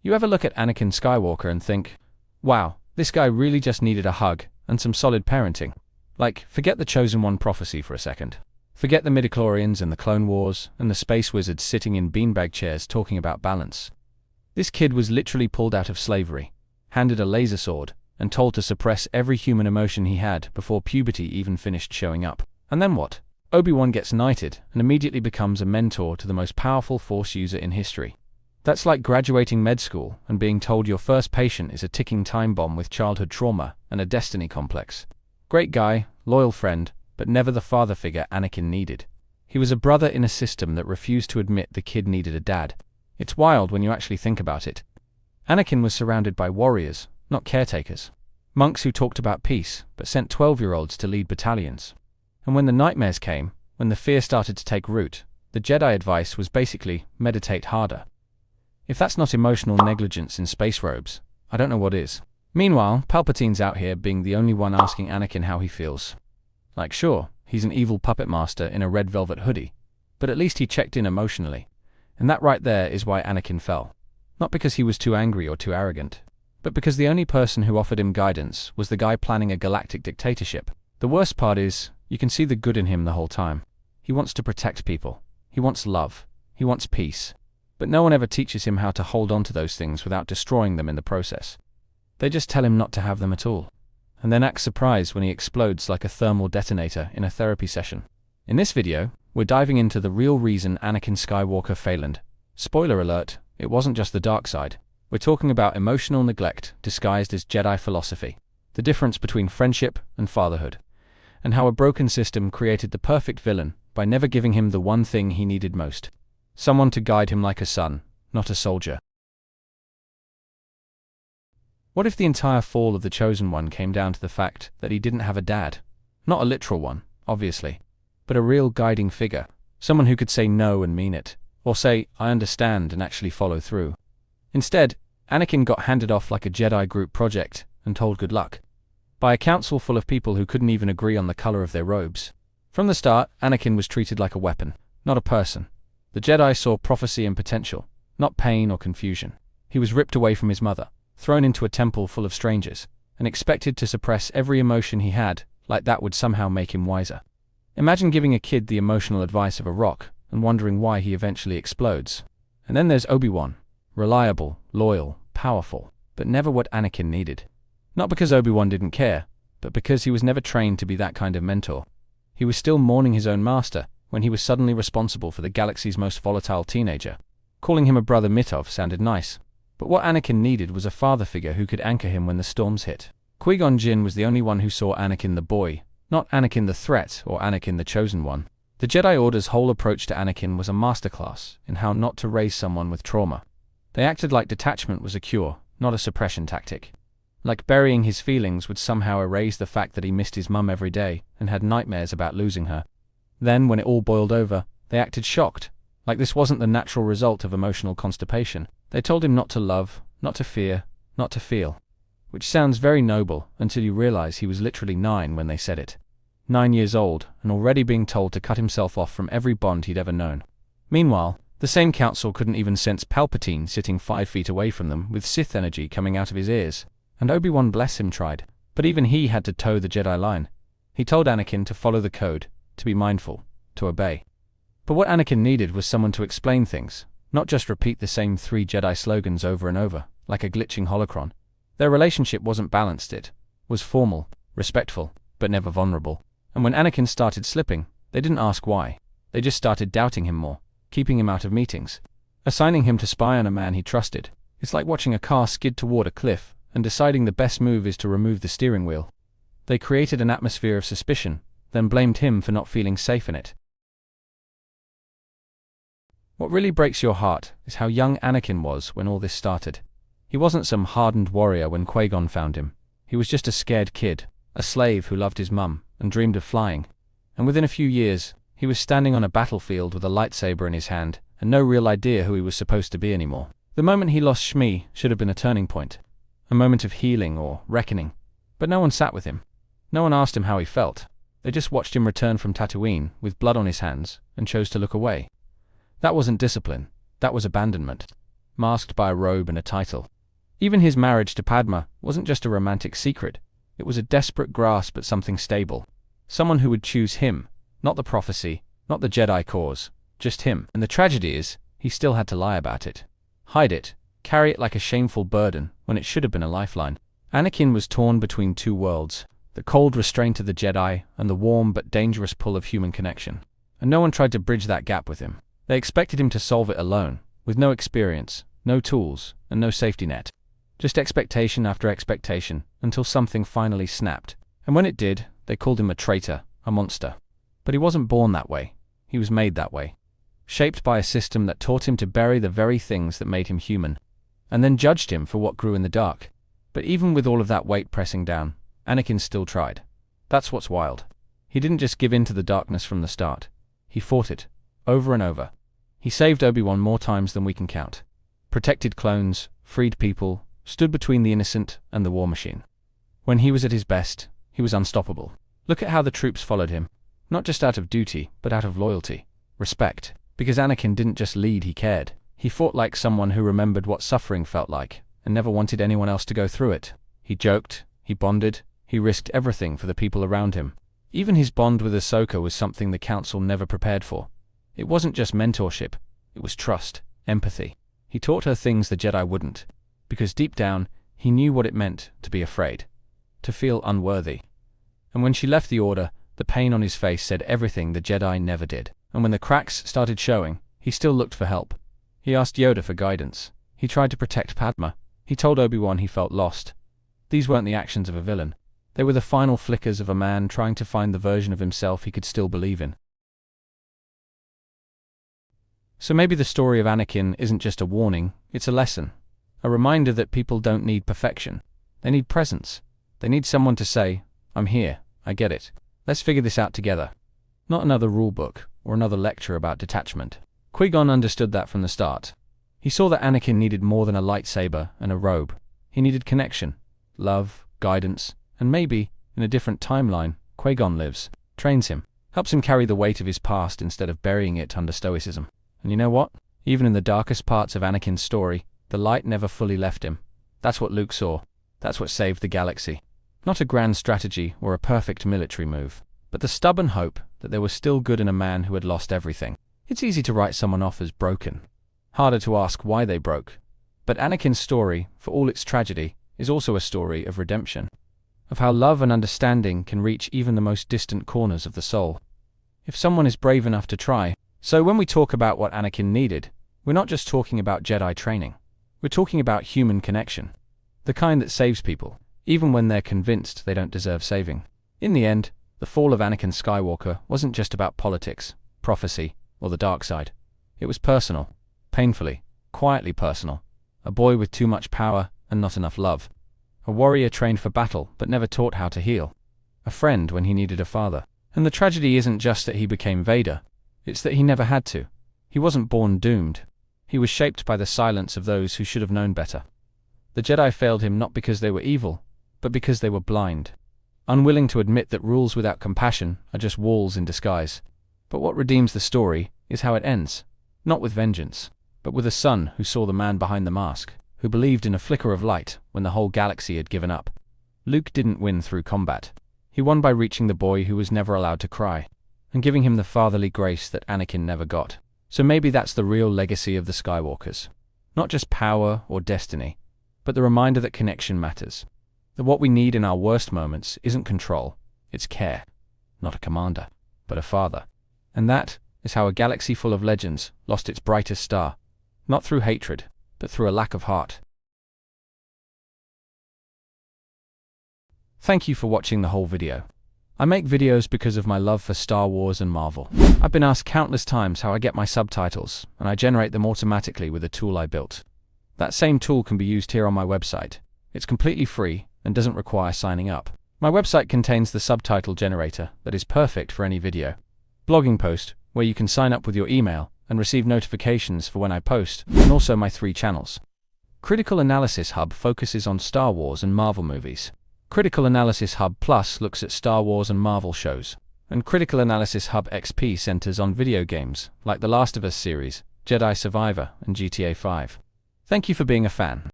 You ever look at Anakin Skywalker and think, wow, this guy really just needed a hug and some solid parenting? Like, forget the Chosen One prophecy for a second. Forget the midichlorians and the Clone Wars and the space wizards sitting in beanbag chairs talking about balance. This kid was literally pulled out of slavery, handed a laser sword, and told to suppress every human emotion he had before puberty even finished showing up. And then what? Obi-Wan gets knighted and immediately becomes a mentor to the most powerful Force user in history. That's like graduating med school and being told your first patient is a ticking time bomb with childhood trauma and a destiny complex. Great guy, loyal friend, but never the father figure Anakin needed. He was a brother in a system that refused to admit the kid needed a dad. It's wild when you actually think about it. Anakin was surrounded by warriors, not caretakers. Monks who talked about peace, but sent 12-year-olds to lead battalions. And when the nightmares came, when the fear started to take root, the Jedi advice was basically, meditate harder. If that's not emotional negligence in space robes, I don't know what is. Meanwhile, Palpatine's out here being the only one asking Anakin how he feels. Like, sure, he's an evil puppet master in a red velvet hoodie, but at least he checked in emotionally. And that right there is why Anakin fell. Not because he was too angry or too arrogant, but because the only person who offered him guidance was the guy planning a galactic dictatorship. The worst part is, you can see the good in him the whole time. He wants to protect people. He wants love. He wants peace. But no one ever teaches him how to hold on to those things without destroying them in the process. They just tell him not to have them at all, and then act surprised when he explodes like a thermal detonator in a therapy session. In this video, we're diving into the real reason Anakin Skywalker failed. Spoiler alert, it wasn't just the dark side. We're talking about emotional neglect disguised as Jedi philosophy, the difference between friendship and fatherhood, and how a broken system created the perfect villain by never giving him the one thing he needed most. Someone to guide him like a son, not a soldier. What if the entire fall of the Chosen One came down to the fact that he didn't have a dad? Not a literal one, obviously, but a real guiding figure. Someone who could say no and mean it, or say, I understand, and actually follow through. Instead, Anakin got handed off like a Jedi group project and told good luck, by a council full of people who couldn't even agree on the color of their robes. From the start, Anakin was treated like a weapon, not a person. The Jedi saw prophecy and potential, not pain or confusion. He was ripped away from his mother, thrown into a temple full of strangers, and expected to suppress every emotion he had, like that would somehow make him wiser. Imagine giving a kid the emotional advice of a rock and wondering why he eventually explodes. And then there's Obi-Wan, reliable, loyal, powerful, but never what Anakin needed. Not because Obi-Wan didn't care, but because he was never trained to be that kind of mentor. He was still mourning his own master when he was suddenly responsible for the galaxy's most volatile teenager. Calling him a brother Mitov sounded nice, but what Anakin needed was a father figure who could anchor him when the storms hit. Qui-Gon Jinn was the only one who saw Anakin the boy, not Anakin the threat or Anakin the chosen one. The Jedi Order's whole approach to Anakin was a masterclass in how not to raise someone with trauma. They acted like detachment was a cure, not a suppression tactic. Like burying his feelings would somehow erase the fact that he missed his mum every day and had nightmares about losing her. Then, when it all boiled over, they acted shocked, like this wasn't the natural result of emotional constipation. They told him not to love, not to fear, not to feel. Which sounds very noble until you realize he was literally 9 when they said it. 9 years old, and already being told to cut himself off from every bond he'd ever known. Meanwhile, the same council couldn't even sense Palpatine sitting 5 feet away from them with Sith energy coming out of his ears. And Obi-Wan, bless him, tried. But even he had to toe the Jedi line. He told Anakin to follow the code, to be mindful, to obey. But what Anakin needed was someone to explain things, not just repeat the same 3 Jedi slogans over and over, like a glitching holocron. Their relationship wasn't balanced, it was formal, respectful, but never vulnerable. And when Anakin started slipping, they didn't ask why. They just started doubting him more, keeping him out of meetings, assigning him to spy on a man he trusted. It's like watching a car skid toward a cliff and deciding the best move is to remove the steering wheel. They created an atmosphere of suspicion, then blamed him for not feeling safe in it. What really breaks your heart is how young Anakin was when all this started. He wasn't some hardened warrior when Qui-Gon found him. He was just a scared kid, a slave who loved his mum and dreamed of flying. And within a few years, he was standing on a battlefield with a lightsaber in his hand and no real idea who he was supposed to be anymore. The moment he lost Shmi should have been a turning point, a moment of healing or reckoning. But no one sat with him. No one asked him how he felt. They just watched him return from Tatooine with blood on his hands and chose to look away. That wasn't discipline. That was abandonment. masked by a robe and a title. Even his marriage to Padma wasn't just a romantic secret, it was a desperate grasp at something stable. Someone who would choose him, not the prophecy, not the Jedi cause, just him. And the tragedy is, he still had to lie about it. Hide it, carry it like a shameful burden when it should have been a lifeline. Anakin was torn between two worlds, the cold restraint of the Jedi and the warm but dangerous pull of human connection. And no one tried to bridge that gap with him. They expected him to solve it alone, with no experience, no tools, and no safety net. Just expectation after expectation, until something finally snapped. And when it did, they called him a traitor, a monster. But he wasn't born that way. He was made that way. Shaped by a system that taught him to bury the very things that made him human, and then judged him for what grew in the dark. But even with all of that weight pressing down, Anakin still tried. That's what's wild. He didn't just give in to the darkness from the start. He fought it, over and over. He saved Obi-Wan more times than we can count. Protected clones, freed people, stood between the innocent and the war machine. When he was at his best, he was unstoppable. Look at how the troops followed him, not just out of duty, but out of loyalty, respect. Because Anakin didn't just lead, he cared. He fought like someone who remembered what suffering felt like, and never wanted anyone else to go through it. He joked, he bonded, he risked everything for the people around him. Even his bond with Ahsoka was something the Council never prepared for. It wasn't just mentorship, it was trust, empathy. He taught her things the Jedi wouldn't, because deep down, he knew what it meant to be afraid, to feel unworthy. And when she left the Order, the pain on his face said everything the Jedi never did. And when the cracks started showing, he still looked for help. He asked Yoda for guidance. He tried to protect Padma. He told Obi-Wan he felt lost. These weren't the actions of a villain. They were the final flickers of a man trying to find the version of himself he could still believe in. So maybe the story of Anakin isn't just a warning, it's a lesson. A reminder that people don't need perfection. They need presence. They need someone to say, I'm here, I get it. Let's figure this out together. Not another rule book, or another lecture about detachment. Qui-Gon understood that from the start. He saw that Anakin needed more than a lightsaber and a robe. He needed connection, love, guidance, and maybe, in a different timeline, Qui-Gon lives, trains him, helps him carry the weight of his past instead of burying it under stoicism. And you know what? Even in the darkest parts of Anakin's story, the light never fully left him. That's what Luke saw. That's what saved the galaxy. Not a grand strategy or a perfect military move, but the stubborn hope that there was still good in a man who had lost everything. It's easy to write someone off as broken. Harder to ask why they broke. But Anakin's story, for all its tragedy, is also a story of redemption. Of how love and understanding can reach even the most distant corners of the soul. If someone is brave enough to try. So when we talk about what Anakin needed, we're not just talking about Jedi training. We're talking about human connection. The kind that saves people, even when they're convinced they don't deserve saving. In the end, the fall of Anakin Skywalker wasn't just about politics, prophecy, or the dark side. It was personal, painfully, quietly personal. A boy with too much power and not enough love. A warrior trained for battle but never taught how to heal. A friend when he needed a father. And the tragedy isn't just that he became Vader, it's that he never had to. He wasn't born doomed. He was shaped by the silence of those who should have known better. The Jedi failed him not because they were evil, but because they were blind. Unwilling to admit that rules without compassion are just walls in disguise. But what redeems the story is how it ends. Not with vengeance, but with a son who saw the man behind the mask, who believed in a flicker of light when the whole galaxy had given up. Luke didn't win through combat. He won by reaching the boy who was never allowed to cry, and giving him the fatherly grace that Anakin never got. So maybe that's the real legacy of the Skywalkers. Not just power or destiny, but the reminder that connection matters. That what we need in our worst moments isn't control, it's care. Not a commander, but a father. And that is how a galaxy full of legends lost its brightest star. Not through hatred, but through a lack of heart. Thank you for watching the whole video. I make videos because of my love for Star Wars and Marvel. I've been asked countless times how I get my subtitles, and I generate them automatically with a tool I built. That same tool can be used here on my website. It's completely free and doesn't require signing up. My website contains the subtitle generator that is perfect for any video. Blogging post, where you can sign up with your email and receive notifications for when I post, and also my 3 channels. Critical Analysis Hub focuses on Star Wars and Marvel movies. Critical Analysis Hub Plus looks at Star Wars and Marvel shows. And Critical Analysis Hub XP centers on video games, like the Last of Us series, Jedi Survivor, and GTA 5. Thank you for being a fan.